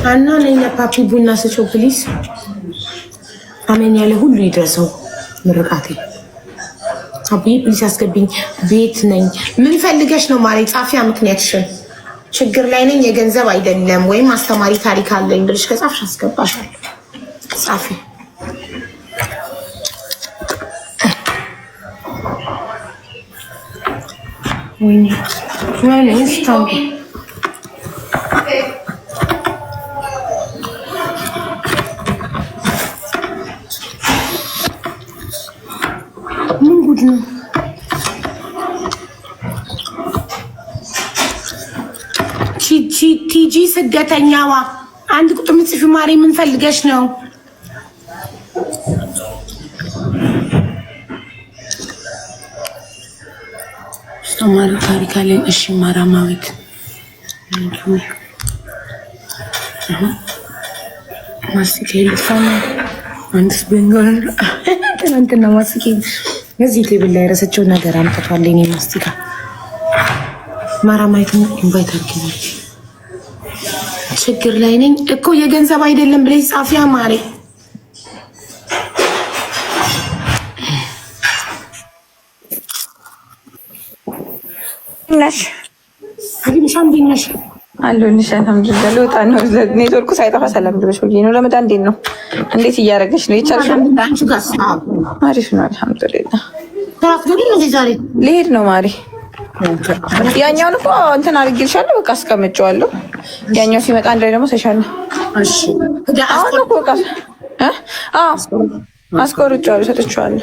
አና ነኝ ለፓፒ ቡና ስጪው ፕሊዝ። አሜን ያለ ሁሉ ይድረሰው ምርቃቴ። አብይ ፕሊዝ አስገብኝ፣ ቤት ነኝ። ምን ፈልገሽ ነው ማሪ? ጻፊያ ምክንያትሽን። ችግር ላይ ነኝ የገንዘብ አይደለም ወይም አስተማሪ ታሪክ አለኝ ብለሽ ከጻፍሽ አስገባሻለሁ። ጻፊ ወይኔ ስታንኪ ምን ጉድ ነው? ቲጂ ስደተኛዋ አንድ ቁጥር ምጽፊ ማሪ ምን ፈልገሽ ነው? አስተማሪ ታሪክ አለኝ። እሺ ማራማዊት ማስቲካ ይልፋና አንተስ ቤንጎል ትናንትና ማስቲካ እዚህ ቴብል ላይ ረሰችው ነገር አምጥቷል። እኔ ማስቲካ ማራማዊት ኢንቫይት አድርጊኝ። ችግር ላይ ነኝ እኮ የገንዘብ አይደለም ብለሽ ጻፊያ ማሪ። ነሽ አግኝሻም ቢነሽ አለሁልሽ። አልሐምዱሊላህ ልወጣ ነው። ኔትወርኩ ሳይጠፋ ሰላም ብለሽ ወይ ነው። ለመጣ እንዴት ነው? እንዴት እያደረገች ነው? ይቻልሽ? አሪፍ ነው አልሐምዱሊላህ። ዛሬ ልሄድ ነው ማሪ። ያኛውን እኮ እንትን አድርጌልሻለሁ። በቃ አስቀምጬዋለሁ። ያኛው ሲመጣ አንድ ላይ ደግሞ ሰሻለሁ። እሺ አሁን እኮ በቃ አስቆርጬዋለሁ፣ ሰጥቼዋለሁ።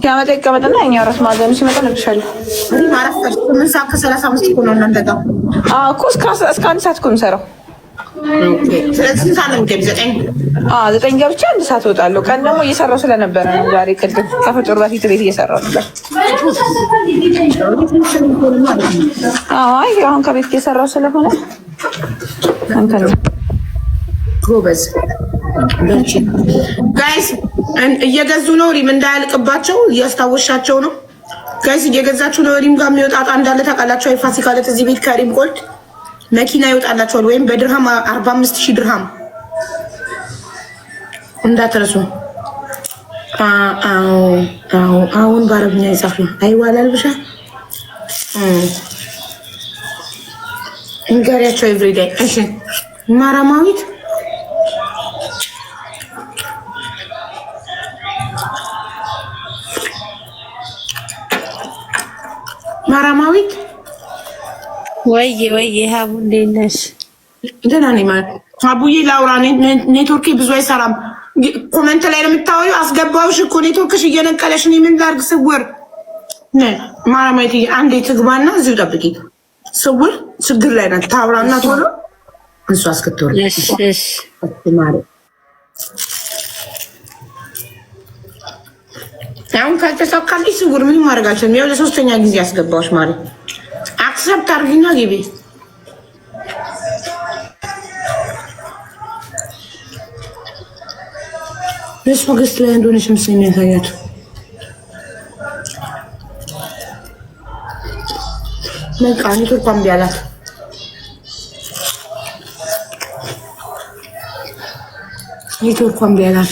ያመጣ ይቀመጥና ያኛው ራስ ማዘኑ ሲመጣ እነግርሻለሁ። ምን ሰዓት ከ35 እኮ ነው እናንተ ጋር? እኮ እስከ 1 ሰዓት እኮ የምሰራው። ስለዚህ ሰዓት ነው ዘጠኝ 9 ገብቼ 1 ሰዓት እወጣለሁ። ቀን ደግሞ እየሰራሁ ስለነበረ ነው ዛሬ ቅድም ከፍጡር በፊት ቤት እየሰራሁ ነበር። አይ አሁን ከቤት እየሰራሁ ስለሆነ እንትን ጎበዝ ጋይስ እየገዙ ነው። ሪም እንዳያልቅባቸው እያስታወሻቸው ነው። ጋይስ እየገዛችሁ ነው። ሪም ጋር የሚወጣ ዕጣ እንዳለ ታውቃላችሁ። የፋሲካ ዕለት እዚህ ቤት ከሪም ጎልድ መኪና ይወጣላችኋል፣ ወይም በድርሃም 45,000 ድርሃም እንዳትረሱ። አሁን በአረብኛ ይጻፍ ነው። አይዋላል ብሻ እንገሪያቸው ኤቭሪዴይ። እሺ ማራማዊት ማራማዊት ወይ ሀቡ እንዴት ነሽ? ደህና ነኝ። ማለት አቡዬ ላውራ፣ ኔትወርኬ ብዙ አይሰራም። ኮመንት ላይ ነው የምታወሪው። አስገባውሽ እኮ ኔትወርክሽ እየነቀለሽ ነው። ምን ላድርግ? ስውር ማራማዊት አንዴ ትግባና እዚሁ ጠብቂ። ስውር ችግር ላይ ናት። ታውራና ቶሎ እሱ አስከተለ። እሺ ማለት አሁን ካልተሳካልሽ ስውር ምንም ማድረግ አልችልም። ያው ለሶስተኛ ጊዜ አስገባዎች ማለት አክሰፕት አድርጊና ግቢ። ለሱ ገስት ላይ እንደሆነሽ ምስል የሚያሳያት በቃ ኔትወርኳ እምቢ አላት። ኔትወርኳ እምቢ አላት።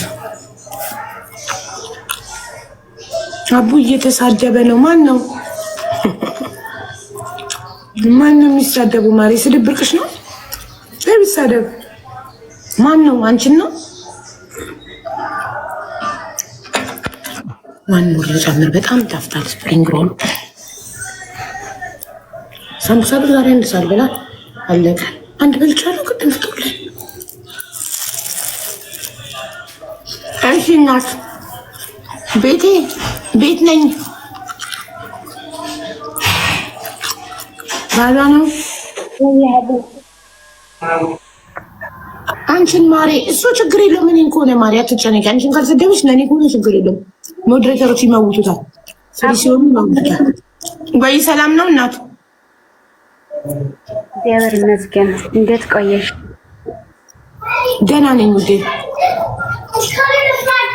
አቡ እየተሳደበ ነው። ማን ነው የሚሳደቡ? ማሪ ስድብ ብርቅሽ ነው? ለሚሳደብ ማን ነው? አንቺን ነው? ማን ነው? ለጨምር በጣም ታፍታል። ስፕሪንግ ሮል ሳምቡሳ ዛሬ አንድ ሳልበላ አለቀ። አንድ በልቻለሁ ቅድም ፍጡር ላይ። እሺ እናት ቤት ነኝ። ባሏ ነው አንቺን ማሬ። እሱ ችግር የለውም። እኔን ከሆነ ማሬ አትጨነቂ። አንቺን ካልሰደበች ለእኔ ከሆነ ችግር የለውም። ሞዴሬተሮች ይመውቱታል። ሲሆኑ ይመውቱታል። ወይ ሰላም ነው እናት? እግዚአብሔር ይመስገን። እንዴት ቆየሽ? ደህና ነኝ ውዴ።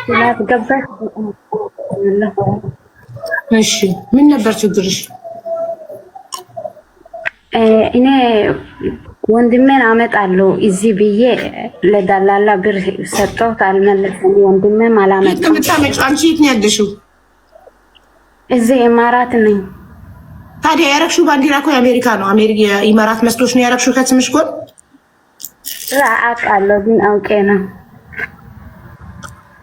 ስላት ገባሽ? እሺ ምን ነበር ችግርሽ? እኔ ወንድሜን አመጣለሁ እዚህ ብዬ ለዳላላ ብር ሰጠሁት፣ አልመለሰም። ወንድሜም አላመጣም። አንቺ የት ነው ያለሽው? እዚህ ኢማራት ነኝ። ታዲያ ያረግሽው ባንዲራ እኮ የአሜሪካ ነው። ኢማራት መስሎሽ ነው ያረግሽው ከስምሽ ጎን? አውቃለሁ፣ ግን አውቄ ነው።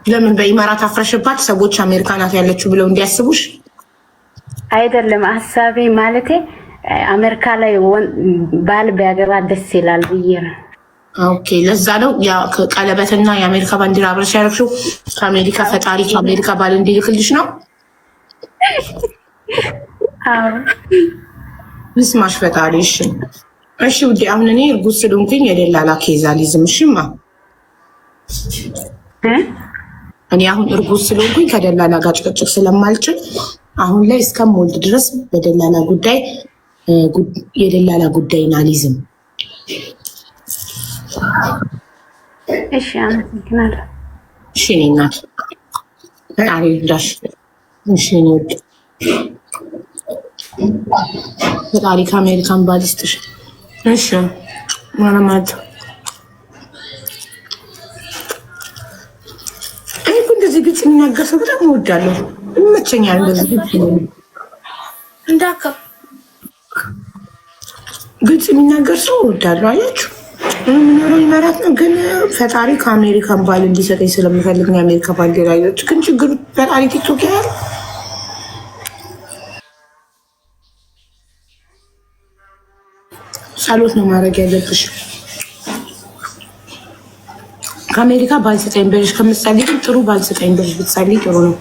ለምን በኢማራት አፍረሽባት ሰዎች አሜሪካ ናት ያለችው ብለው እንዲያስቡሽ? አይደለም ሀሳቤ ማለቴ አሜሪካ ላይ ባል ቢያገባ ደስ ይላል ብዬ ነው። ኦኬ ለዛ ነው ያ ቀለበትና የአሜሪካ ባንዲራ አብረሽ ያረግሽው። ከአሜሪካ ፈጣሪ ከአሜሪካ ባል እንዲልክልሽ ነው። አዎ ይስማሽ ፈጣሪ። እሺ እሺ ውዴ፣ አሁን እኔ እርጉዝ ስለሆንኩኝ የደላላ ኬዝ አልይዝም። እሺማ እኔ አሁን እርጉዝ ስለሆንኩኝ ከደላላ ጋር ጭቅጭቅ ስለማልችል አሁን ላይ እስከምወልድ ድረስ በደላላ ጉዳይ የደላላ ጉዳይን አልይዝም። እሺ አመሰግናለሁ። እሺ እኔ እናት ፈጣሪ ይርዳሽ። እሺ እኔ ውድ ፈጣሪ ከአሜሪካን ባል ይስጥሽ። እሺ ማለማት እኔ እኮ እንደዚህ ግልጽ የሚናገር ሰው በጣም እወዳለሁ፣ ይመቸኛል። እንደዚህ ግልጽ የሚናገር ሰው እወዳለሁ። አያችሁ የምኖረው ኢማራት ነው፣ ግን ፈጣሪ ከአሜሪካን ባል እንዲሰጠኝ ስለምፈልግ ነው የአሜሪካ ባንዲራ ያለች። ግን ችግሩ ፈጣሪ ቲክቶክ ያህል ጸሎት ነው ማድረግ ያለብሽ። ከአሜሪካ ባልሰጠኝ ብለሽ ከምትጸልይ ግን ጥሩ ባልሰጠኝ ብለሽ ብትጸልይ ጥሩ ነው።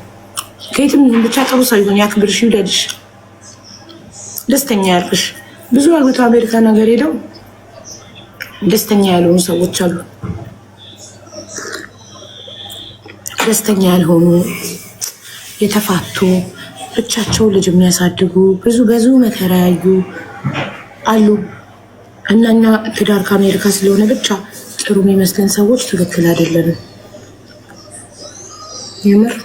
ከየትም ብቻ ጥሩ ሰው ይሁን፣ ያክብርሽ፣ ይውደድሽ፣ ደስተኛ ያርግሽ። ብዙ አግብተው አሜሪካ ነገር ሄደው ደስተኛ ያልሆኑ ሰዎች አሉ። ደስተኛ ያልሆኑ የተፋቱ ብቻቸው ልጅ የሚያሳድጉ ብዙ መከራ ያዩ አሉ። እና እኛ ትዳር ከአሜሪካ ስለሆነ ብቻ ጥሩ የሚመስለን ሰዎች ትክክል አይደለንም። የምር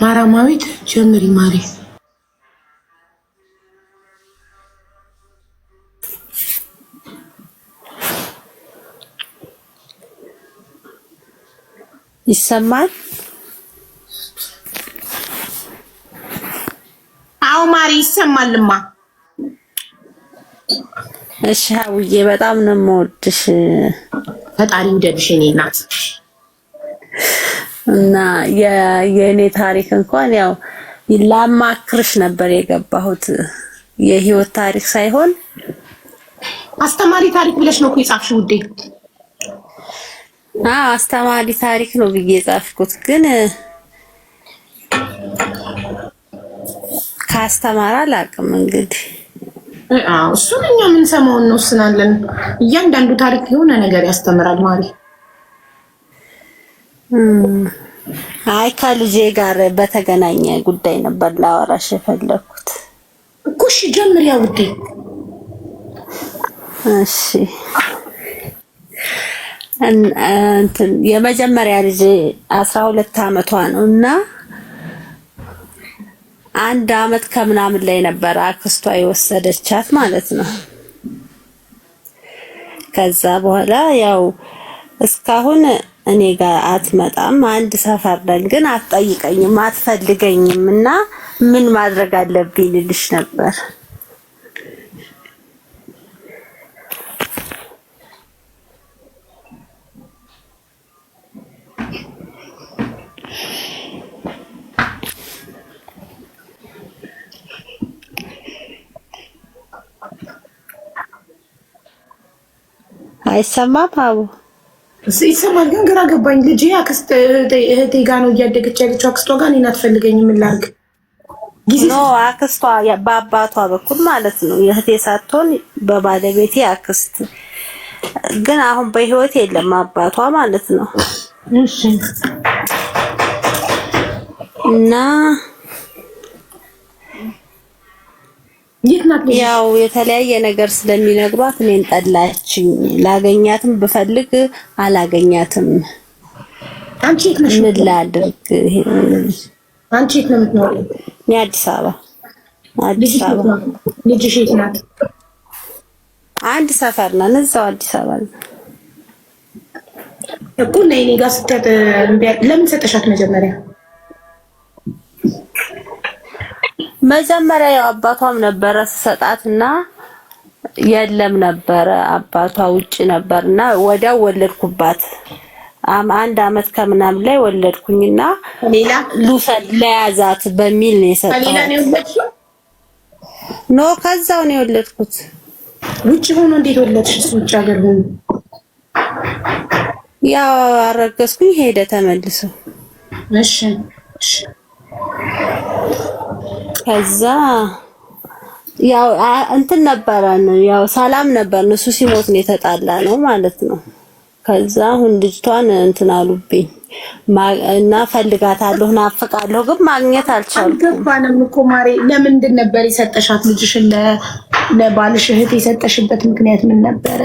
ማራማዊት ጀምሪ ማሪ። ይሰማል? አዎ ማሪ ይሰማልማ። እሺ ሀውዬ በጣም ነው የምወድሽ። ፈጣሪ ይውደድሽ የኔ እናት። እና የእኔ ታሪክ እንኳን ያው ላማክርሽ ነበር የገባሁት፣ የህይወት ታሪክ ሳይሆን አስተማሪ ታሪክ ብለሽ ነው እኮ የጻፍሽው ውዴ። አስተማሪ ታሪክ ነው ብዬ የጻፍኩት፣ ግን ካስተማራ አላውቅም እንግዲህ። እሱን እኛ የምንሰማውን እንወስናለን። እያንዳንዱ ታሪክ የሆነ ነገር ያስተምራል ማሪ። አይ ከልጄ ጋር በተገናኘ ጉዳይ ነበር ላወራሽ የፈለኩት እኮ። እሺ ጀምሪያ ውዴ። እሺ እንትን የመጀመሪያ ልጄ 12 አመቷ ነው እና 1 አመት ከምናምን ላይ ነበር አክስቷ የወሰደቻት ማለት ነው። ከዛ በኋላ ያው እስካሁን እኔ ጋር አትመጣም። አንድ ሰፈር ነን፣ ግን አትጠይቀኝም፣ አትፈልገኝም እና ምን ማድረግ አለብኝ ልልሽ ነበር። አይሰማም? አቡ ይሰማል፣ ግን ግራ ገባኝ። ልጄ አክስት እህቴ ጋር ነው እያደገች ያለችው። አክስቷ ጋር እኔን አትፈልገኝም። ምን ላድርግ? ኖ አክስቷ በአባቷ በኩል ማለት ነው፣ የእህቴ ሳትሆን በባለቤቴ አክስት። ግን አሁን በህይወት የለም አባቷ ማለት ነው። እሺ እና ያው የተለያየ ነገር ስለሚነግሯት እኔን ጠላችኝ። ላገኛትም ብፈልግ አላገኛትም። አንቺ የት ነሽ? ምን ላድርግ? አንቺ የት ነው የምትኖሪው? እኔ አዲስ አበባ። አዲስ አበባ። ልጅሽ የት ናት? አንድ ሰፈር ነን፣ እዛው አዲስ አበባ ነው እኮ። ነይ እኔ ጋር ስትያት ለምን ሰጠሻት መጀመሪያ? መጀመሪያ ያው አባቷም ነበረ ሰጣትና የለም ነበረ አባቷ ውጪ ነበርና ወዲያው ወለድኩባት። አንድ አመት ከምናምን ላይ ወለድኩኝና ሌላ ሉሰድ ለያዛት በሚል ነው የሰጠው። ሌላ ነው የወለድሽው? ኖ ከዛው ነው የወለድኩት። ውጪ ሆኖ እንዴት ወለድሽ? ውጭ ሀገር ሆኖ ያው አረገዝኩኝ ሄደ ተመልሶ። እሺ ከዛ ያው እንትን ነበረን ያው ሰላም ነበር። እሱ ሲሞት ነው የተጣላ ነው ማለት ነው። ከዛ አሁን ልጅቷን እንትን አሉብኝ እና ፈልጋታለሁ ናፍቃለሁ ግን ማግኘት አልቻልኩም። አልገባንም እኮ ማሬ። ለምንድን ነበር የሰጠሻት ልጅሽን ለባልሽ እህት የሰጠሽበት ምክንያት ምን ነበረ?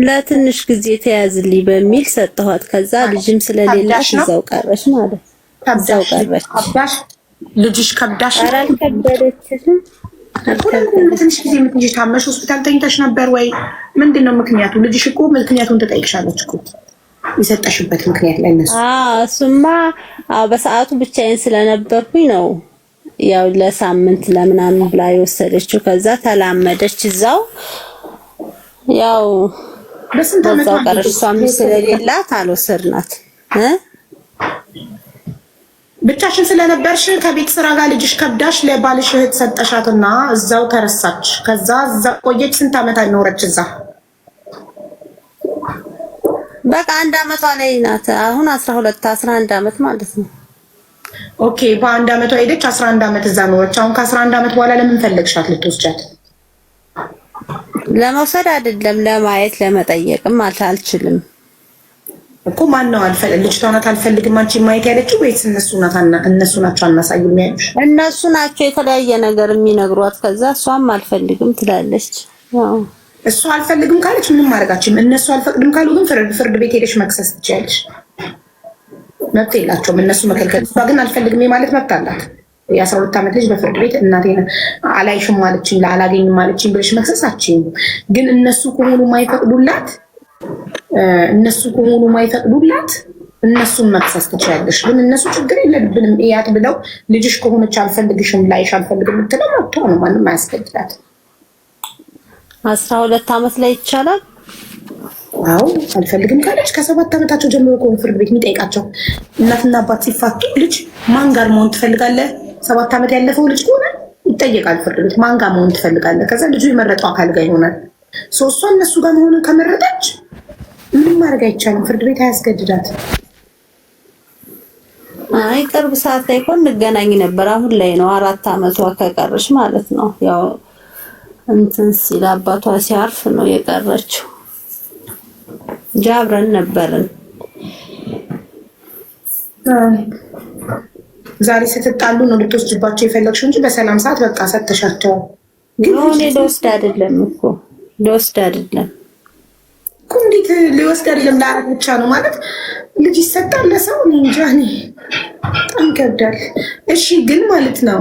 ለትንሽ ጊዜ ተያዝልኝ በሚል ሰጠኋት። ከዛ ልጅም ስለሌላሽ እዛው ቀረሽ ማለት እዛው ቀረች። ልጅሽ ከብዳሽ? ኧረ አልከበደችም። ትንሽ ጊዜ የምትይዥ ታመሽ ሆስፒታል ተኝተሽ ነበር ወይ? ምንድነው ምክንያቱ? ልጅሽ እኮ ምክንያቱን ትጠይቅሻለች እኮ የሰጠሽበት ምክንያት ላይ እነሱ። እሱማ በሰዓቱ ብቻዬን ስለነበርኩኝ ነው ያው ለሳምንት ለምናምን ብላ የወሰደችው። ከዛ ተላመደች እዛው ያው በስንት ዓመት ቀረች። እሷም ስለሌላት አልወሰድናት ብቻሽን ስለነበርሽ ከቤት ስራ ጋር ልጅሽ ከብዳሽ ለባልሽ እህት ሰጠሻትና እዛው ተረሳች። ከዛ እዛ ቆየች። ስንት ዓመት ኖረች እዛ? በቃ አንድ ዓመቷ ላይ ናት አሁን 12 11 ዓመት ማለት ነው። ኦኬ በአንድ ዓመቷ ሄደች 11 ዓመት እዛ ኖረች። አሁን ከ11 ዓመት በኋላ ለምን ፈለግሻት ልትወስጃት? ለመውሰድ አይደለም ለማየት ለመጠየቅም አልችልም እኮ። ማን ነው ልጅቷ ናት አልፈልግም አንቺ ማየት ያለችው ወይስ እነሱ ናቸው አናሳይም ያሉሽ? እነሱ ናቸው የተለያየ ነገር የሚነግሯት። ከዛ እሷም አልፈልግም ትላለች። ያው እሷ አልፈልግም ካለች ምንም ማድረጋችም። እነሱ አልፈቅድም ካሉ ግን ፍርድ ቤት ሄደሽ መክሰስ ትችያለሽ። መብት የላቸውም እነሱ መከልከል። እሷ ግን አልፈልግም ማለት መብት አላት። የ12 ዓመት ልጅ በፍርድ ቤት እናቴን አላይሽም ማለችኝ አላገኝም ማለችኝ ብለሽ መክሰስ አትችይም። ግን እነሱ ከሆኑ ማይፈቅዱላት እነሱን መክሰስ ትችያለሽ። ግን እነሱ ችግር የለብንም እያት ብለው ልጅሽ ከሆነች አልፈልግሽም ላይሽ አልፈልግም የምትለው መብቷ ነው። ማንም አያስገድዳት። 12 ዓመት ላይ ይቻላል። አዎ አልፈልግም ካለች ከ7 ዓመታቸው ጀምሮ ከሆነ ፍርድ ቤት የሚጠይቃቸው። እናትና አባት ሲፋቱ ልጅ ማን ጋር መሆን ትፈልጋለህ? 7 ዓመት ያለፈው ልጅ ከሆነ ይጠየቃል ፍርድ ቤት። ማን ጋር መሆን ትፈልጋለህ? ከዛ ልጁ የመረጠው አካል ጋር ይሆናል። እሷ እነሱ ጋር መሆኑን ከመረጠች ምንም ማድረግ አይቻልም። ፍርድ ቤት አያስገድዳት። አይ ቅርብ ሰዓት ላይ እኮ እንገናኝ ነበር። አሁን ላይ ነው 4 ዓመቷ ከቀረች ማለት ነው። ያው እንትን ሲል አባቷ ሲያርፍ ነው የቀረችው። ጃብረን ነበርን። ዛሬ ስትጣሉ ነው ልትወስጅባቸው የፈለግሽው እንጂ በሰላም ሰዓት በቃ ሰተሻቸው። ግን እኔ ልወስድ አይደለም እኮ ልወስድ አይደለም እኮ። እንዴት ሊወስድ አይደለም? ለአራት ብቻ ነው ማለት ልጅ ይሰጣል ለሰው? እኔ እንጃ፣ እኔ በጣም ይከብዳል። እሺ ግን ማለት ነው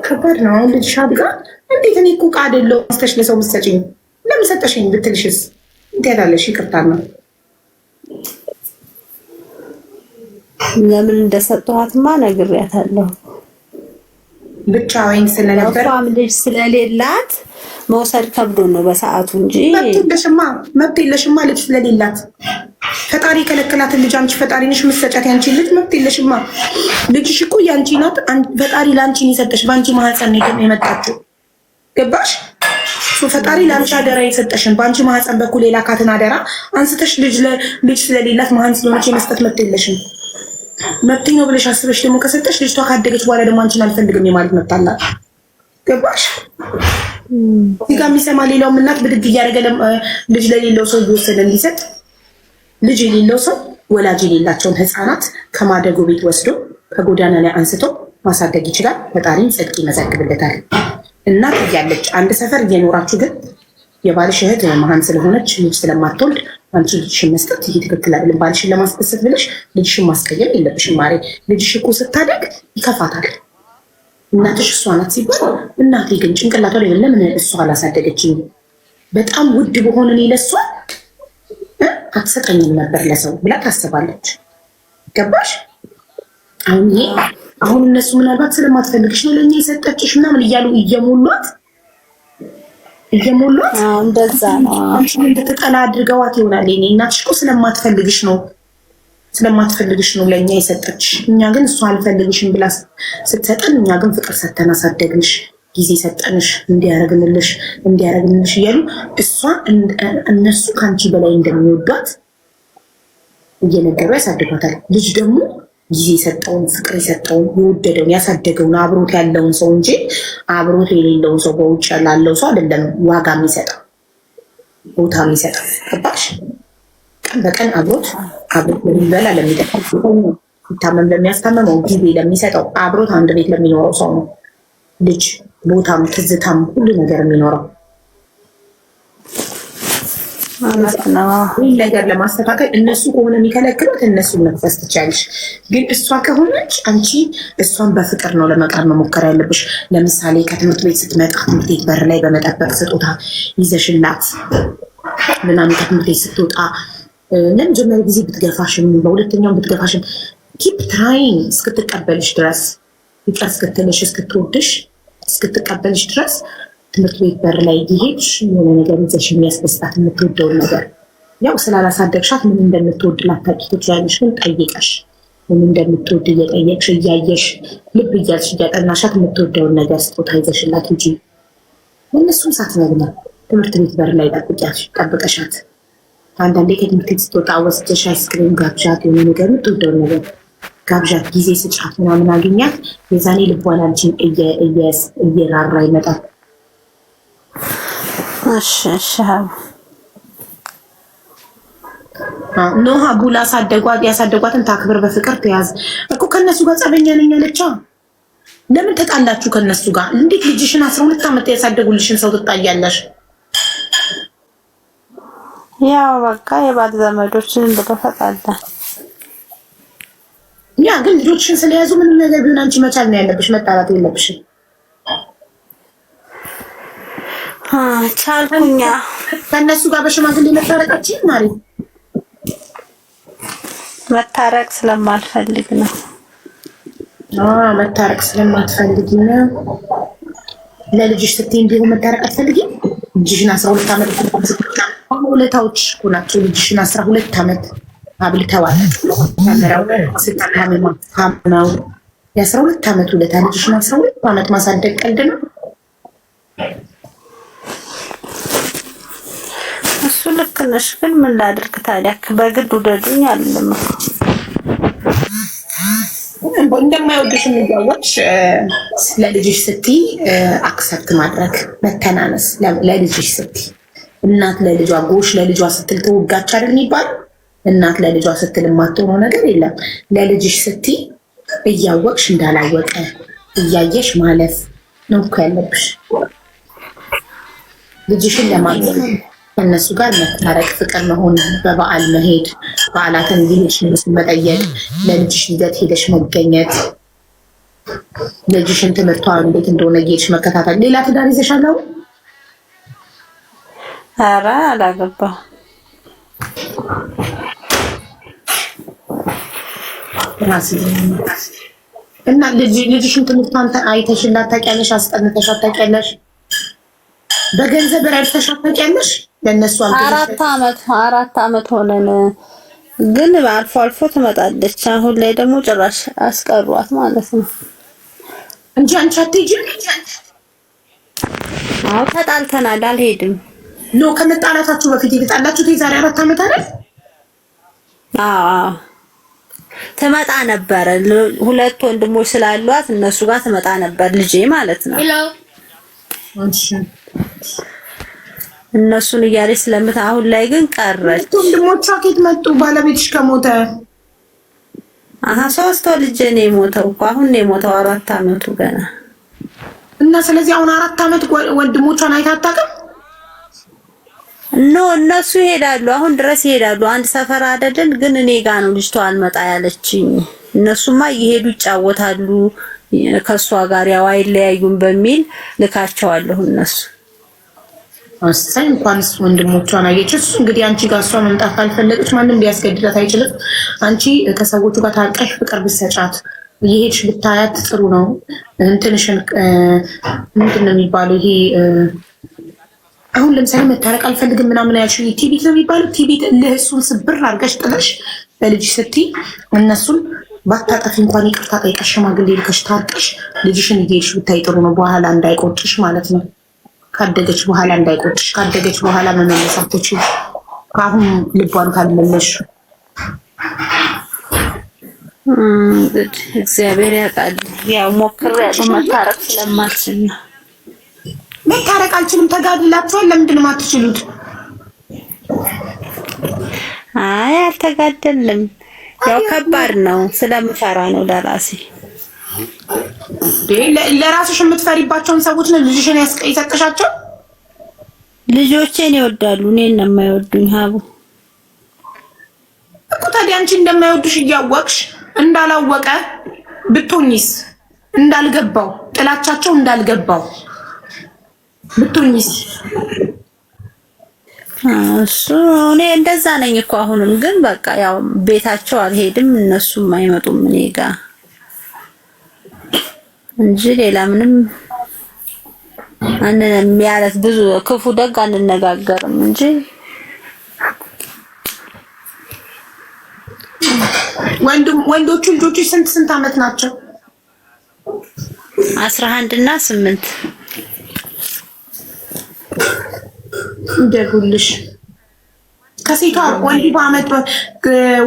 ከባድ ነው። አሁን ልጅሽ አድጋ እንዴት እኔ እኮ ዕቃ አይደለሁም አንስተሽ ለሰው ብትሰጪኝ ለምን ሰጠሽኝ ብትልሽስ እንዴት ያለሽ? ይቅርታ ነው ለምን እንደሰጠኋትማ ነግሬያታለሁ። ብቻ ወይን ስለነበር እሷም ልጅ ስለሌላት መውሰድ ከብዶ ነው በሰዓቱ እንጂ መብት የለሽማ ልጅ ስለሌላት። ፈጣሪ ከለከላትን ልጅ አንቺ ፈጣሪ ነሽ የምትሰጫት ያንቺ ልጅ መብት የለሽማ። ልጅሽ እኮ ያንቺ ናት። ፈጣሪ ለአንቺ የሰጠሽ በአንቺ ማህፀን ነው የመጣችው። ገባሽ? ፈጣሪ ለአንቺ አደራ የሰጠሽን በአንቺ ማህፀን በኩል የላካትን አደራ አንስተሽ ልጅ ስለሌላት መሀን ስለሆነች የመስጠት መብት የለሽም። መብት ነው ብለሽ አስበሽ ደግሞ ከሰጠሽ ልጅቷ ካደገች በኋላ ደግሞ አንቺን አልፈልግም የማለት መብት አላት። ገባሽ? እዚህ ጋር የሚሰማ ሌላውም እናት ብድግ እያደረገ ልጅ ለሌለው ሰው እየወሰደ እንዲሰጥ ልጅ የሌለው ሰው ወላጅ የሌላቸውን ህፃናት ከማደጎ ቤት ወስዶ ከጎዳና ላይ አንስቶ ማሳደግ ይችላል። ፈጣሪም ጽድቅ ይመዘግብለታል። እናት እያለች አንድ ሰፈር እየኖራችሁ ግን የባልሽ እህት መሀን ስለሆነች ልጅ ስለማትወልድ አንቺ ልጅሽን መስጠት ይሄ ትክክል አይደለም። ባልሽን ለማስደሰት ብለሽ ልጅሽን ማስቀየም የለብሽም ማሬ። ልጅሽ እኮ ስታደግ ይከፋታል። እናትሽ እሷ ናት ሲባል እናቴ ግን ጭንቅላቷ ላይ ለምን እሷ አላሳደገችኝ? በጣም ውድ በሆነ እኔ ለእሷ አትሰጠኝም ነበር ለሰው ብላ ታስባለች። ገባሽ? አሁን እነሱ ምናልባት ስለማትፈልግሽ ነው ለእኛ የሰጠችሽ ምናምን እያሉ እየሞሏት እንደዛ ነው እንደተጠላ አድርገዋት ይሆናል። እኔ እናትሽ እኮ ስለማትፈልግሽ ነው ለእኛ የሰጠችሽ። እኛ ግን እሷ አልፈልግሽም ብላ ስትሰጠን እኛ ግን ፍቅር ሰተን አሳደግንሽ፣ ጊዜ ሰጠንሽ፣ እንዲያረግንልሽ እያሉ እነሱ ከአንቺ በላይ እንደሚወዷት እየነገሩ ያሳድጓታል። ልጅ ደግሞ ጊዜ የሰጠውን ፍቅር የሰጠውን የወደደውን ያሳደገውን አብሮት ያለውን ሰው እንጂ አብሮት የሌለውን ሰው በውጭ ላለው ሰው አይደለም ዋጋ የሚሰጠው ቦታ የሚሰጠው። ገባሽ? ቀን በቀን አብሮት ለሚበላ ለሚጠጣው ሲታመም ለሚያስታመመው ጊዜ ለሚሰጠው አብሮት አንድ ቤት ለሚኖረው ሰው ነው ልጅ ቦታም ትዝታም ሁሉ ነገር የሚኖረው። ይህ ነገር ለማስተካከል እነሱ ከሆነ የሚከለክሉት እነሱን መክሰስ ትችያለሽ። ግን እሷ ከሆነች አንቺ እሷን በፍቅር ነው ለመቅረብ መሞከር ያለብሽ። ለምሳሌ ከትምህርት ቤት ስትመጣ ትምህርት ቤት በር ላይ በመጠበቅ ስጦታ ይዘሽላት ምናምን ከትምህርት ቤት ስትወጣ ለመጀመሪያ ጊዜ ብትገፋሽም በሁለተኛውም ብትገፋሽም ኪፕ ትራይን እስክትቀበልሽ ድረስ ይቅር እስክትልሽ እስክትወድሽ እስክትቀበልሽ ድረስ ትምህርት ቤት በር ላይ ይሄድሽ የሆነ ነገር ይዘሽ የሚያስደስታት የምትወደውን ነገር ያው ስላላሳደግሻት ምን እንደምትወድ ላታውቂ ትችያለሽ። ግን ጠይቀሽ ምን እንደምትወድ እየጠየቅሽ እያየሽ ልብ እያልሽ እያጠናሻት የምትወደውን ነገር ስጦታ ይዘሽላት እንጂ እነሱም ሳትነግና ትምህርት ቤት በር ላይ ጠብቀሻት አንዳንዴ ከትምህርት ቤት ስትወጣ ወስደሽ አይስክሬም ጋብዣት፣ የሆነ ነገር የምትወደውን ነገር ጋብዣት፣ ጊዜ ስጫት ምናምን አገኛት። የዛኔ ልቧን አንቺን እየራራ ይመጣል። ኖሃ ቡላ ያሳደጓትን ታክብር፣ በፍቅር ተያዝ እኮ። ከነሱ ጋር ጸበኛ ነኝ አለቻ። ለምን ተጣላችሁ ከነሱ ጋር? እንዴት ልጅሽን 12 ዓመት ያሳደጉልሽን ሰው ትጣያለሽ? ያው በቃ የባል ዘመዶችን እንደተፈጣላ ያ ግን ልጆችሽን ስለያዙ ምንም ነገር ቢሆን አንቺ መቻል ነው ያለብሽ፣ መጣላት የለብሽም። ቻልኩኛ ከነሱ ጋር በሽማግሌ መታረቃችን ማለት መታረቅ ስለማልፈልግ ነው። መታረቅ ስለማትፈልጊ ነው። ለልጅሽ ስትይ እንዲሁ መታረቅ አትፈልጊም? ልጅሽን 12 ዓመት ሁለታዎች እኮ ናቸው። ልጅሽን 12 ዓመት አብልተዋል ተምረው ስታምነው የ12 ዓመት ሁለታ ልጅሽን 12 ዓመት ማሳደግ ቀልድ ነው? እሱ ልክ ነሽ፣ ግን ምን ላድርግ ታዲያ? በግድ ውደዱኝ አልልም። እንደማይወድሽ የሚያወቅሽ ለልጅሽ ስትይ አክሰፕት ማድረግ መተናነስ። ለልጅሽ ስትይ እናት ለልጇ ጎሽ ለልጇ ስትል ተወጋች አይደል የሚባል? እናት ለልጇ ስትል የማትሆነው ነገር የለም። ለልጅሽ ስትይ እያወቅሽ እንዳላወቀ እያየሽ ማለፍ ነው እኮ ያለብሽ። ልጅሽን ለማግኘት ከእነሱ ጋር መታረቅ፣ ፍቅር መሆን፣ በበዓል መሄድ፣ በዓላትን ሊሄድሽ መጠየቅ፣ ለልጅሽ ልደት ሄደሽ መገኘት፣ ልጅሽን ትምህርቷ እንዴት እንደሆነ እየሄድሽ መከታተል። ሌላ ትዳር ይዘሻል አሁን? ኧረ አላገባም። እና ልጅሽን ትምህርቷን አይተሽላት ታውቂያለሽ? አስጠንተሻት ታውቂያለሽ? በገንዘብ ረድተሻት ታውቂያለሽ? ለእነሱ አራት ዓመት ሆነን፣ ግን አልፎ አልፎ ትመጣለች። አሁን ላይ ደግሞ ጭራሽ አስቀሯት ማለት ነው እንጂ አንቺ አትሄጂም? አዎ ተጣልተናል፣ አልሄድም። ኖ ከመጣላታችሁ በፊት የተጣላችሁት የዛሬ 4 ዓመት አይደል? አዎ ትመጣ ነበር። ሁለት ወንድሞች ስላሏት እነሱ ጋር ትመጣ ነበር ልጄ ማለት ነው። እነሱን እያለች ስለምት አሁን ላይ ግን ቀረች። ወንድሞቿ ከየት መጡ? ባለቤትሽ ከሞተ 3 ልጅ ነው የሞተው እኮ አሁን ነው የሞተው 4 አመቱ ገና እና ስለዚህ አሁን 4 አመት ወንድሞቿን አይታ አታውቅም? ኖ እነሱ ይሄዳሉ፣ አሁን ድረስ ይሄዳሉ። አንድ ሰፈር አይደለን ግን እኔ ጋር ነው ልጅቷ አልመጣ ያለችኝ። እነሱማ እየሄዱ ይጫወታሉ ከሷ ጋር ያው አይለያዩም በሚል ልካቸዋለሁ እነሱ አስተን እንኳንስ ወንድሞቿን አየች። እሱ እንግዲህ አንቺ ጋር እሷ መምጣት ካልፈለገች ማንም ሊያስገድዳት አይችልም። አንቺ ከሰዎቹ ጋር ታርቀሽ ፍቅር ብትሰጫት እየሄድሽ ብታያት ጥሩ ነው። እንትንሽን ምንድን ነው የሚባለው ይሄ አሁን ለምሳሌ መታረቅ አልፈልግም ምናምን ያልሽ ቲቢት ነው የሚባለው። ቲቢት ለእሱን ስብር አድርገሽ ጥለሽ ለልጅሽ ስትይ እነሱን ባታጠፊ እንኳን ይቅርታ ጠይቀሽ ሽማግሌ ልከሽ ታርቀሽ ልጅሽን እየሄድሽ ብታይ ጥሩ ነው። በኋላ እንዳይቆጭሽ ማለት ነው። ካደገች በኋላ እንዳይቆጭሽ፣ ካደገች በኋላ መመለስ አትችይም። አሁን ልቧን ካልመለሽ እግዚአብሔር ያውቃል። ያው ሞክሬያለሁ መታረቅ ስለማልችል ነው። መታረቅ አልችልም። ተጋድላችኋል። ለምንድን ነው የማትችሉት? አይ አልተጋደልም። ያው ከባድ ነው ስለምፈራ ነው ለራሴ። ለራስሽ የምትፈሪባቸውን ሰዎች ነው ልጅሽን ያስቀይሰቅሻቸው። ልጆቼን ይወዳሉ፣ እኔን ነው የማይወዱኝ። ሀቡ እኮ ታዲያ አንቺ እንደማይወዱሽ እያወቅሽ እንዳላወቀ ብትሆኚስ? እንዳልገባው ጥላቻቸው እንዳልገባው ብትሆኚስ? እሱ እኔ እንደዛ ነኝ እኮ አሁንም። ግን በቃ ያው ቤታቸው አልሄድም፣ እነሱም አይመጡም እኔ ጋር እንጂ ሌላ ምንም ማለት ብዙ ክፉ ደግ አንነጋገርም እንጂ ወንዶቹ ልጆች ስንት አመት ናቸው? 11 እና 8 እንደጉልሽ ከሴቷ ወንድ በአመት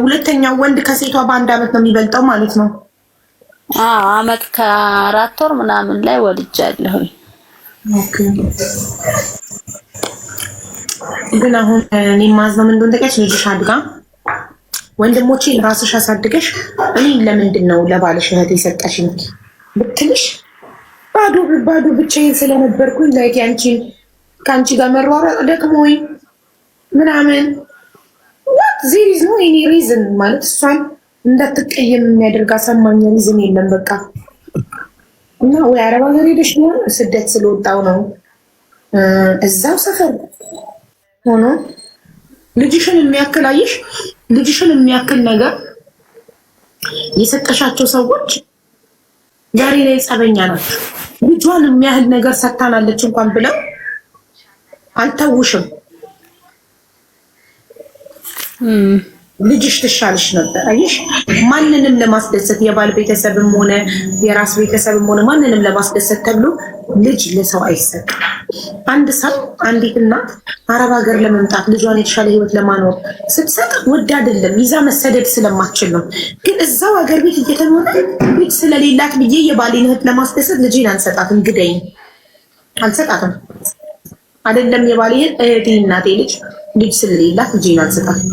ሁለተኛው ወንድ ከሴቷ በ1 አመት ነው የሚበልጠው ማለት ነው። አመት ከ4 ወር ምናምን ላይ ወልጃለሁ። ኦኬ ግን አሁን እኔ ማዝነው ምን እንደሆነ ታውቂያለሽ? ልጅሽ አድጋ ወንድሞቼ ራስሽ አሳድገሽ እኔ ለምንድን ነው ለባልሽ እህት የሰጠሽኝ ብትልሽ ባዶ ብቻዬን ስለነበርኩኝ ላይ ከአንቺ ጋር መሯሯጥ ደክሞኝ ምናምን what there is no any reason ማለት እሷን እንዳትቀየም የሚያደርግ አሳማኝ ሪዝን የለም። በቃ እና ወይ አረብ ሀገር ሄደሽ ነው ስደት ስለወጣው ነው እዛው ሰፈር ሆኖ ልጅሽን የሚያክላይሽ ልጅሽን የሚያክል ነገር የሰጠሻቸው ሰዎች ዛሬ ላይ ጸበኛ ናቸው። ልጇን የሚያህል ነገር ሰጥታናለች እንኳን ብለው አልተውሽም። ልጅሽ ትሻልሽ ነበር። አይሽ ማንንም ለማስደሰት የባል ቤተሰብም ሆነ የራስ ቤተሰብም ሆነ ማንንም ለማስደሰት ተብሎ ልጅ ለሰው አይሰጥም። አንድ ሰው አንዲት እናት አረብ ሀገር ለመምጣት ልጇን የተሻለ ህይወት ለማኖር ስትሰጥ ወድ አይደለም ይዛ መሰደድ ስለማትችል ነው። ግን እዛው ሀገር ቤት እየተኖረ ቤት ስለሌላት ብዬ የባሌን እህት ለማስደሰት ልጄን አልሰጣትም። ግደኝ አልሰጣትም። አይደለም የባሌ እህቴ እናቴ ልጅ ስለሌላት ልጄን አልሰጣትም።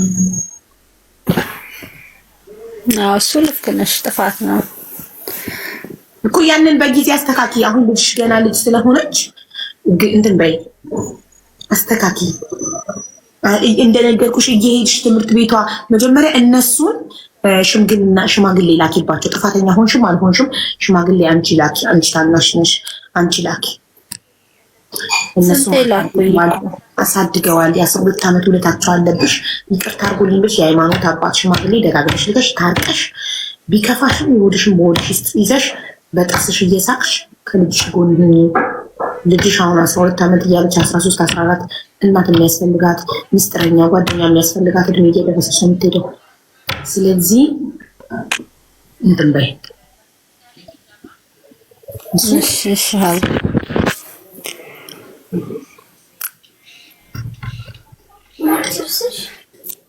እሱ ልክ ነሽ፣ ጥፋት ነው እኮ። ያንን በጊዜ አስተካኪ። አሁን ልጅሽ ገና ልጅ ስለሆነች እንትን በይ አስተካኪ። እንደነገርኩሽ እየሄድሽ ትምህርት ቤቷ መጀመሪያ እነሱን ሽማግሌ ላኪባቸው። ጥፋተኛ ሆንሽም አልሆንሽም ሽማግሌ አንቺ ላኪ። አንቺ ታናሽ ነሽ፣ አንቺ ላኪ። እነሱ አሳድገዋል። የ12 ዓመት ውለታቸው አለብሽ። ይቅርታ አድርጎልኝ ብለሽ የሃይማኖት አባት ሽማግሌ ደጋግመሽ ልከሽ ታርቀሽ ቢከፋሽም የሆድሽን በሆድሽ ውስጥ ይዘሽ በጥርስሽ እየሳቅሽ ከልጅሽ ጎን ሁኚ። ልጅሽ አሁን 12 ዓመት እያለች 13 14 እናት የሚያስፈልጋት ሚስጥረኛ ጓደኛ የሚያስፈልጋት እድሜ እየደረሰች ነው የምትሄደው። ስለዚህ እንትን በይ እሺ።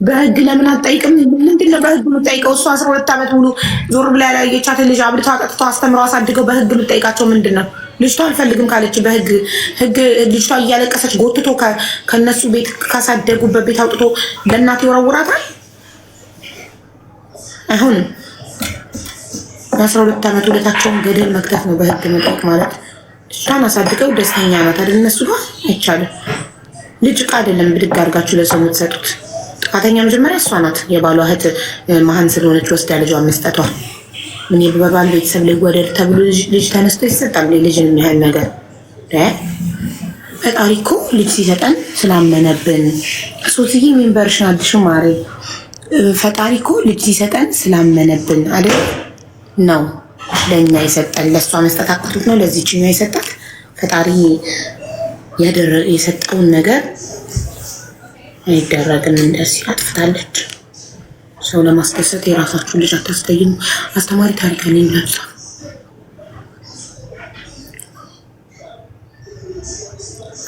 በህግ ለምን አትጠይቅም? ምንድነው በህግ የምትጠይቀው? እሱ 12 ዓመት ሙሉ ዞር ብላ ያላየቻትን ልጅ አብልታ አጠጥታ አስተምረው አሳድገው በህግ የምትጠይቃቸው ምንድን ነው? ልጅቷ አልፈልግም ካለች በህግ ልጅቷ እያለቀሰች ጎትቶ ከነሱ ቤት ካሳደጉበት ቤት አውጥቶ ለእናት ይወረውራታል። አይሆንም። 12 ዓመት ሁለታቸውን ገደል መክተት ነው በህግ መጠየቅ ማለት። እሷን አሳድገው ደስተኛ ናት አይደል? እነሱ ጋር አይቻልም። ልጅ ዕቃ አይደለም ብድግ አድርጋችሁ ለሰው የምትሰጡት። ጥፋተኛ መጀመሪያ እሷ ናት። የባሏ እህት መሀን ስለሆነች ወስዳ ልጇን መስጠቷ። ምን በባል ቤተሰብ ላይ ወደድ ተብሎ ልጅ ተነስቶ ይሰጣል? ልጅን የሚያህል ነገር ፈጣሪ እኮ ልጅ ሲሰጠን ስላመነብን። ሶስዬ ሜምበርሽን አዲሱ ማሪ ፈጣሪ እኮ ልጅ ሲሰጠን ስላመነብን አይደል ነው ለእኛ የሰጠን። ለእሷ መስጠት አቅቶት ነው ለዚህችኛው የሰጣት። ፈጣሪ የሰጠውን ነገር አይደረግም። እንደዚህ አጥፍታለች። ሰው ለማስደሰት የራሳችሁን ልጅ አታስጠይሙ። አስተማሪ ታሪክ አለኝ ብላችሁ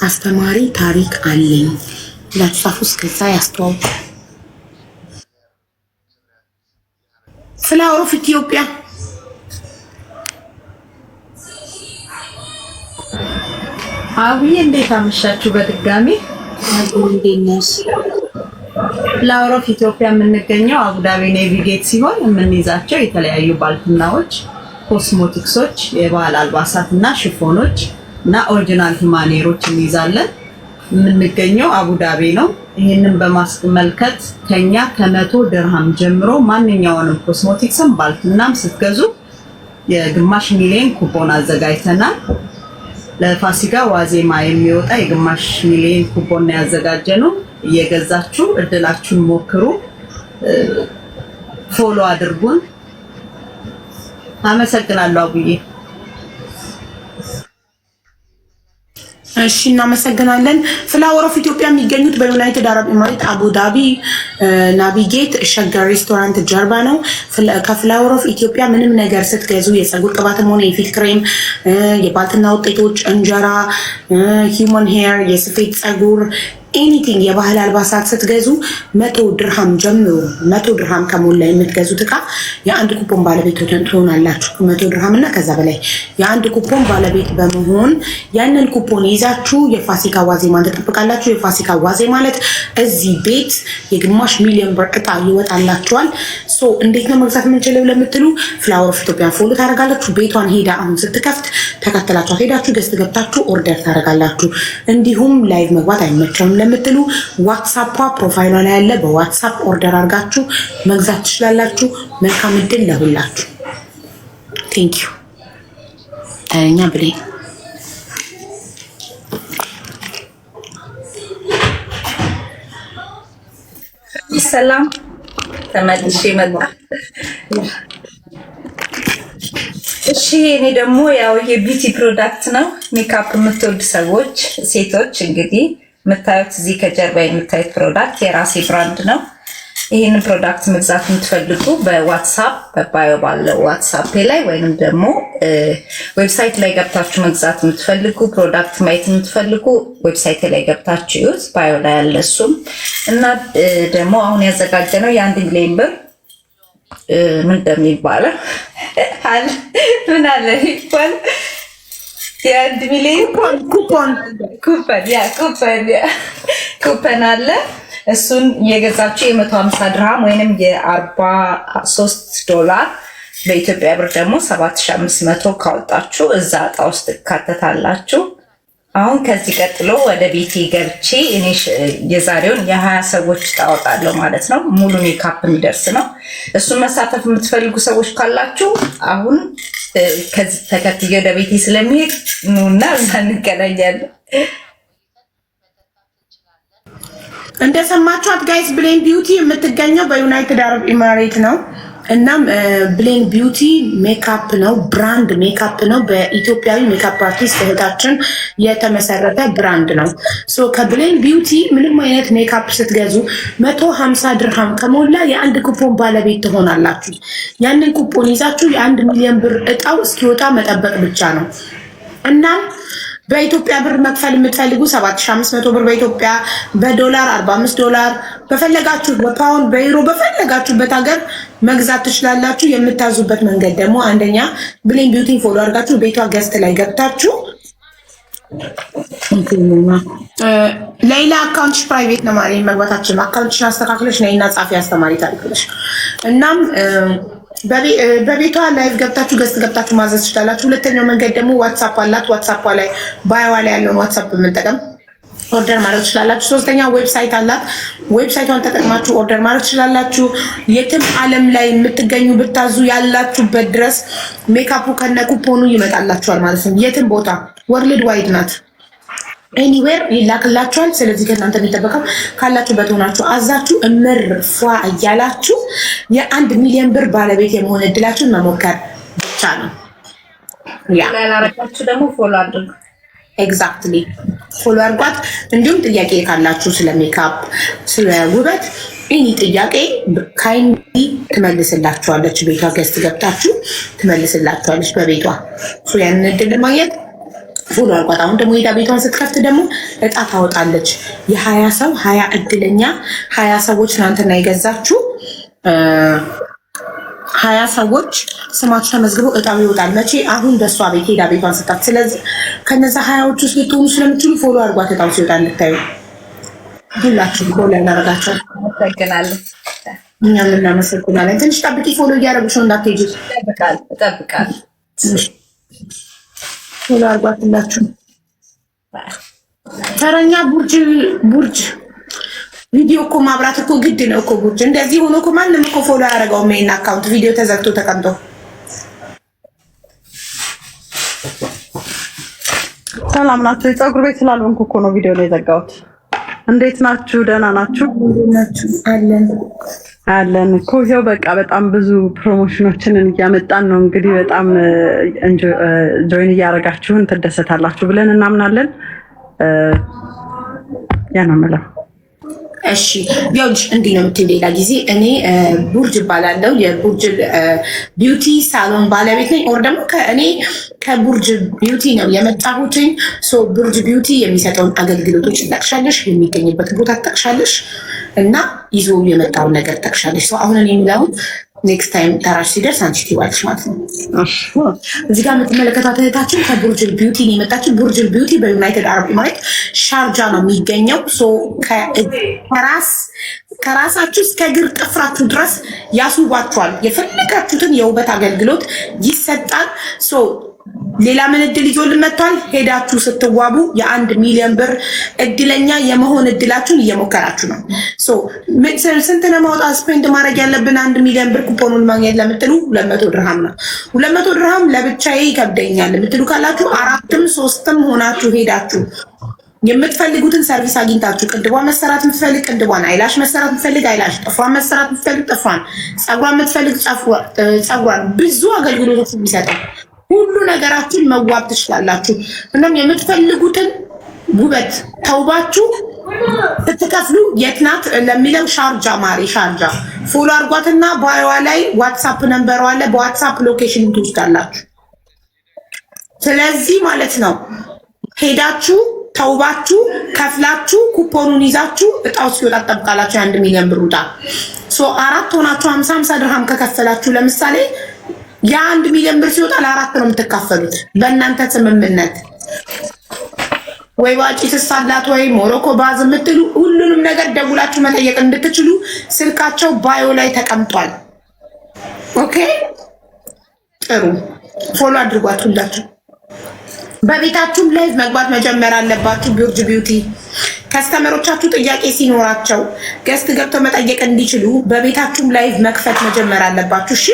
አስተማሪ ታሪክ አለኝ ብላችሁ ጻፉ። እስከዛ ያስተዋውቁ። ፍላወር ኦፍ ኢትዮጵያ አብዬ እንዴት አመሻችሁ? በድጋሚ ፍላወር ኦፍ ኢትዮጵያ የምንገኘው አቡዳቢ ኔቪ ጌት ሲሆን የምንይዛቸው የተለያዩ ባልትናዎች፣ ኮስሞቲክሶች፣ የባህል አልባሳት እና ሽፎኖች እና ኦሪጂናል ሂማኔሮች እንይዛለን። የምንገኘው አቡዳቢ ነው። ይህንን በማስመልከት ከኛ ከ100 ድርሃም ጀምሮ ማንኛውንም ኮስሞቲክስም ባልትናም ስትገዙ የግማሽ ሚሊዮን ኩፖን አዘጋጅተናል። ለፋሲካ ዋዜማ የሚወጣ የግማሽ ሚሊዮን ኩፖን ያዘጋጀነው። እየገዛችሁ እድላችሁን ሞክሩ። ፎሎ አድርጉን። አመሰግናለሁ አቡዬ። እሺ እናመሰግናለን። ፍላወር ኦፍ ኢትዮጵያ የሚገኙት በዩናይትድ አረብ ኤሚሬት አቡዳቢ ናቪጌት ሸገር ሬስቶራንት ጀርባ ነው። ከፍላወር ኦፍ ኢትዮጵያ ምንም ነገር ስትገዙ የፀጉር ቅባትም ሆነ የፊት ክሬም፣ የባልትና ውጤቶች፣ እንጀራ፣ ሂውማን ሄር፣ የስፌት ፀጉር ኤኒቲንግ የባህል አልባሳት ስትገዙ 100 ድርሃም ጀምሮ 100 ድርሃም ከሞላ የምትገዙት ዕቃ የአንድ ኩፖን ባለቤት ትሆናላችሁ። 100 ድርሃም እና ከዛ በላይ የአንድ ኩፖን ባለቤት በመሆን ያንን ኩፖን ይዛችሁ የፋሲካ ዋዜማን ተጠብቃላችሁ። የፋሲካ ዋዜ ማለት እዚህ ቤት የግማሽ ሚሊዮን ብር ዕቃ ይወጣላችኋል። ሶ እንዴት ነው መግዛት የምንችለው ለምትሉ ፍላወር ኦፍ ኢትዮጵያን ፎሎ ታደርጋላችሁ። ቤቷን ሄዳ አሁን ስትከፍት ተከተላችሁ ሄዳችሁ ገዝት ገብታችሁ ኦርደር ታደርጋላችሁ። እንዲሁም ላይቭ መግባት አይመቸውም ለምትሉ ዋትስአፕ ፕሮፋይሏ ላይ ያለ በዋትስአፕ ኦርደር አድርጋችሁ መግዛት ትችላላችሁ። መልካም እድል ለሁላችሁ። ቴንክ ዩ ታኛ ብሌ ሰላም ተመልሼ መጣ። እሺ እኔ ደግሞ ያው የቢዩቲ ፕሮዳክት ነው። ሜካፕ የምትወዱ ሰዎች ሴቶች እንግዲህ የምታዩት እዚህ ከጀርባ የምታዩት ፕሮዳክት የራሴ ብራንድ ነው። ይህንን ፕሮዳክት መግዛት የምትፈልጉ በዋትሳፕ በባዮ ባለው ዋትሳፕ ላይ ወይንም ደግሞ ዌብሳይት ላይ ገብታችሁ መግዛት የምትፈልጉ ፕሮዳክት ማየት የምትፈልጉ ዌብሳይት ላይ ገብታችሁ ዩዝ ባዮ ላይ ያለ እሱም እና ደግሞ አሁን ያዘጋጀነው የ1 ሚሊዮን ብር ምን እንደሚባለው ምን አለ ይባል የ1 ሚሊዮን ኩፖን አለ። እሱን የገዛችሁ የ150 ድርሃም ወይንም የ43 ዶላር በኢትዮጵያ ብር ደግሞ 7500 ካወጣችሁ እዛ እጣ ውስጥ ትካተታላችሁ። አሁን ከዚህ ቀጥሎ ወደ ቤቴ ገብቼ እኔ የዛሬውን የ20 ሰዎች ታወጣለሁ ማለት ነው። ሙሉ ሜካፕ የሚደርስ ነው። እሱን መሳተፍ የምትፈልጉ ሰዎች ካላችሁ አሁን ከዚህ ተከትዬ ወደ ቤቴ ስለሚሄድ ኑና እዛ እንገናኛለን። እንደሰማችኋት ጋይስ ብሌን ቢዩቲ የምትገኘው በዩናይትድ አረብ ኤሚሬት ነው። እናም ብሌን ቢዩቲ ሜካፕ ነው፣ ብራንድ ሜካፕ ነው። በኢትዮጵያዊ ሜካፕ አርቲስት እህታችን የተመሰረተ ብራንድ ነው። ሶ ከብሌን ቢዩቲ ምንም አይነት ሜካፕ ስትገዙ 150 ድርሃም ከሞላ የአንድ ኩፖን ባለቤት ትሆናላችሁ። ያንን ኩፖን ይዛችሁ የ1 ሚሊዮን ብር እጣው እስኪወጣ መጠበቅ ብቻ ነው። እናም በኢትዮጵያ ብር መክፈል የምትፈልጉ 7500 ብር በኢትዮጵያ፣ በዶላር $45 በፈለጋችሁ፣ በፓውንድ በዩሮ በፈለጋችሁበት ሀገር መግዛት ትችላላችሁ። የምታዙበት መንገድ ደግሞ አንደኛ ብሌን ቢዩቲ ፎሎ አድርጋችሁ ቤቷ ገስት ላይ ገብታችሁ ሌላ አካውንትሽ ፕራይቬት ነው ማለት መግባታችን አካውንትሽን አስተካክለሽ ነይና ጻፊ አስተማሪ ታሪክልሽ። እናም በቤቷ ላይቭ ገብታችሁ ገስት ገብታችሁ ማዘዝ ትችላላችሁ። ሁለተኛው መንገድ ደግሞ ዋትሳፕ አላት። ዋትሳፕ ላይ ባይዋ ላይ ያለውን ዋትሳፕ በመጠቀም ኦርደር ማድረግ ትችላላችሁ። ሶስተኛ ዌብሳይት አላት። ዌብሳይቷን ተጠቅማችሁ ኦርደር ማድረግ ትችላላችሁ። የትም ዓለም ላይ የምትገኙ ብታዙ ያላችሁበት ድረስ ሜካፑ ከነ ኩፖኑ ይመጣላችኋል ማለት ነው። የትም ቦታ ወርልድ ዋይድ ናት። ኤኒዌር ይላክላችኋል። ስለዚህ ከእናንተ የሚጠበቀው ካላችሁበት ሆናችሁ አዛችሁ እምር ፏ እያላችሁ የ1 ሚሊዮን ብር ባለቤት የመሆን እድላችሁን መሞከር ብቻ ነው። ያላረጋችሁ ደግሞ ፎሎ አድርጉ። ኤግዛክትሊ ፎሎ አድርጓት። እንዲሁም ጥያቄ ካላችሁ ስለ ሜካፕ፣ ስለ ውበት ኤኒ ጥያቄ ካይንዲ ትመልስላችኋለች። ቤቷ ገስት ገብታችሁ ትመልስላችኋለች በቤቷ። ያንን እድል ማግኘት ፎሎ አድርጓት። አሁን ደግሞ ሄዳ ቤቷን ስትከፍት ደግሞ እጣ ታወጣለች። የ20 ሰው 20 እድለኛ 20 ሰዎች ትናንትና የገዛችሁ 20 ሰዎች ስማችሁ ተመዝግበው እጣው ይወጣል። መቼ? አሁን በሷ ቤት ሄዳ ቤቷን ስታት። ስለዚህ ከነዛ 20ዎች ውስጥ ልትሆኑ ስለምትችሉ ፎሎ አድርጓት። እጣው ሲወጣ እንድታዩ ሁላችሁ ፎሎ ያደረጋችሁ እናመሰግናለን። እኛም እናመሰግናለን። ትንሽ ጠብቂ፣ ፎሎ እያደረጉሽ ነው፣ እንዳትሄጂ። እጠብቃለሁ። ፎሎ አድርጓትላችሁ። ተረኛ ቡርጅ ቪዲዮ እኮ ማብራት እኮ ግድ ነው እኮ ቡርጅ። እንደዚህ ሆኖ እኮ ማንም እኮ ፎሎ ያደረገው ይሄን አካውንት ቪዲዮ ተዘግቶ ተቀምጦ። ሰላም ናችሁ? የፀጉር ቤት ስላልሆንኩ እኮ ነው ቪዲዮ ላይ የዘጋሁት። እንዴት ናችሁ? ደህና ናችሁ? አለን እኮ ይኸው በቃ በጣም ብዙ ፕሮሞሽኖችን እያመጣን ነው። እንግዲህ በጣም ጆይን እያደረጋችሁን ትደሰታላችሁ ብለን እናምናለን። ያ ነው የምለው። እሺ ያው እንዲህ ነው የምትይው። ሌላ ጊዜ እኔ ቡርጅ እባላለሁ የቡርጅ ቢዩቲ ሳሎን ባለቤት ነኝ። ኦር ደግሞ እኔ ከቡርጅ ቢዩቲ ነው የመጣሁትኝ። ሶ ቡርጅ ቢዩቲ የሚሰጠውን አገልግሎቶች ትጠቅሻለሽ፣ የሚገኝበት ቦታ ትጠቅሻለሽ እና ይዞ የመጣውን ነገር ትጠቅሻለሽ። ሶ አሁን እኔ የሚለውን ኔክስት ታይም ተራሽ ሲደርስ አንቺ ትይዋለሽ ማለት ነው። እዚህ ጋር የምትመለከቷት እህታችን ከቡርጅል ቢዩቲ ነው የመጣችው። ቡርጅል ቢዩቲ በዩናይትድ አረብ ኤሚሬት ሻርጃ ነው የሚገኘው። ሶ ከራሳችሁ እስከ እግር ጥፍራችሁ ድረስ ያስውባችኋል። የፈለጋችሁትን የውበት አገልግሎት ይሰጣል። ሶ ሌላ ምን እድል ይዞልን መጥቷል? ሄዳችሁ ስትዋቡ የ1 ሚሊዮን ብር እድለኛ የመሆን እድላችሁን እየሞከራችሁ ነው። ስንት ነው ማውጣት ስፔንድ ማድረግ ያለብን 1 ሚሊዮን ብር ኩፖኑን ማግኘት ለምትሉ 200 ድርሃም ነው። 200 ድርሃም ለብቻዬ ይከብደኛል የምትሉ ካላችሁ 4ም 3ም ሆናችሁ ሄዳችሁ የምትፈልጉትን ሰርቪስ አግኝታችሁ ቅንድቧን መሰራት የምትፈልግ ቅንድቧን፣ አይላሽ መሰራት የምትፈልግ አይላሽ፣ ጥፍሯን መሰራት የምትፈልግ ጥፍሯን፣ ፀጉሯን የምትፈልግ ፀጉሯን፣ ብዙ አገልግሎቶች የሚሰጠው ሁሉ ነገራችን መዋብ ትችላላችሁ። እናም የምትፈልጉትን ውበት ተውባችሁ ስትከፍሉ የት ናት ለሚለው ሻርጃ ማሪ ሻርጃ ፎሎ አድርጓትና ባዮዋ ላይ ዋትሳፕ ነምበሯ አለ። በዋትሳፕ ሎኬሽን ትወስዳላችሁ። ስለዚህ ማለት ነው ሄዳችሁ ተውባችሁ ከፍላችሁ ኩፖኑን ይዛችሁ እጣው ሲወጣ ጠብቃላችሁ። 1 ሚሊዮን ብር ውጣ። ሶ 4 ሆናችሁ 50 ድርሃም ከከፈላችሁ ለምሳሌ የ1 ሚሊዮን ብር ሲወጣ ለ4 ነው የምትካፈሉት በእናንተ ስምምነት። ወይ ዋጪ ትሳላት ወይ ሞሮኮ ባዝ የምትሉ ሁሉንም ነገር ደውላችሁ መጠየቅ እንድትችሉ ስልካቸው ባዮ ላይ ተቀምጧል። ኦኬ ጥሩ ፎሎ አድርጓት ሁላችሁ። በቤታችሁም ላይቭ መግባት መጀመር አለባችሁ። ቡርጅ ቢዩቲ ከስተመሮቻችሁ ጥያቄ ሲኖራቸው ገስት ገብተው መጠየቅ እንዲችሉ በቤታችሁም ላይቭ መክፈት መጀመር አለባችሁ። እሺ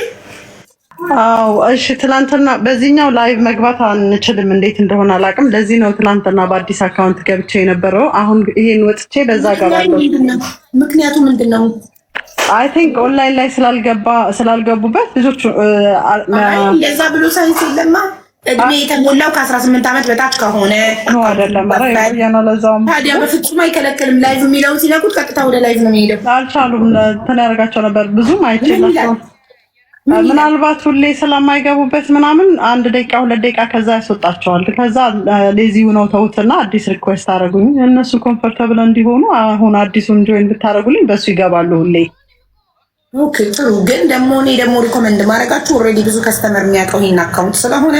አዎ እሺ። ትናንትና በዚህኛው ላይቭ መግባት አንችልም፣ እንዴት እንደሆነ አላውቅም። ለዚህ ነው ትናንትና በአዲስ አካውንት ገብቼ የነበረው። አሁን ይሄን ወጥቼ በዛ ገባለሁ። ምክንያቱ ምንድነው? አይ ቲንክ ኦንላይን ላይ ስላልገቡበት ልጆቹ ለዛ ብሎ ሳይንስ የለማ እድሜ የተሞላው ከ18 ዓመት በታች ከሆነ ነው አይደለም። ታዲያ በፍጹም አይከለክልም። ላይቭ የሚለውን ሲነኩት ቀጥታ ወደ ላይቭ ነው የሚሄደው። አልቻሉም። እንትን ያደርጋቸው ነበር ብዙም አይችላቸው ምናልባት ሁሌ ስለማይገቡበት ምናምን 1 ደቂቃ 2 ደቂቃ ከዛ ያስወጣቸዋል። ከዛ ለዚሁ ነው ተውትና አዲስ ሪኩዌስት አደረጉኝ። እነሱ ኮምፎርታብል እንዲሆኑ አሁን አዲሱን ጆይን ብታደርጉልኝ በሱ ይገባሉ ሁሌ። ኦኬ ጥሩ። ግን እኔ ሪኮመንድ ማድረጋችሁ ኦልሬዲ ብዙ ከስተመር የሚያውቀው ይሄን አካውንት ስለሆነ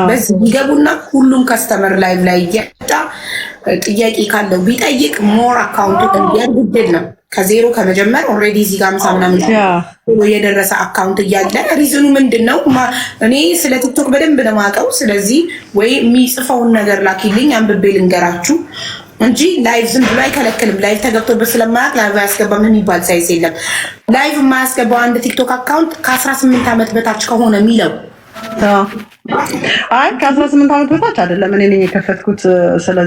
በዚህ ቢገቡና ሁሉም ከስተመር ላይ እየመጣ ጥያቄ ካለው ቢጠይቅ ሞር አካውንቱ እንዲያድግ ነው። ከዜሮ ከመጀመር ኦልሬዲ እዚህ ጋር 50 ምናምን የደረሰ አካውንት እያለ ሪዝኑ ምንድነው? እኔ ስለ ቲክቶክ በደንብ ነው የማውቀው። ስለዚህ ወይ የሚጽፈውን ነገር ላኪልኝ አንብቤ ልንገራችሁ እንጂ ላይቭ ዝም ብሎ አይከለክልም። ላይቭ ተገብቶበት ስለማያውቅ ላይቭ አያስገባም የሚባል ሳይዝ የለም። ላይቭ የማያስገባው አንድ ቲክቶክ አካውንት ከ18 ዓመት በታች ከሆነ የሚለው አይ ከ18 ዓመት በታች አይደለም። እኔ ነኝ የከፈትኩት። ስለዚህ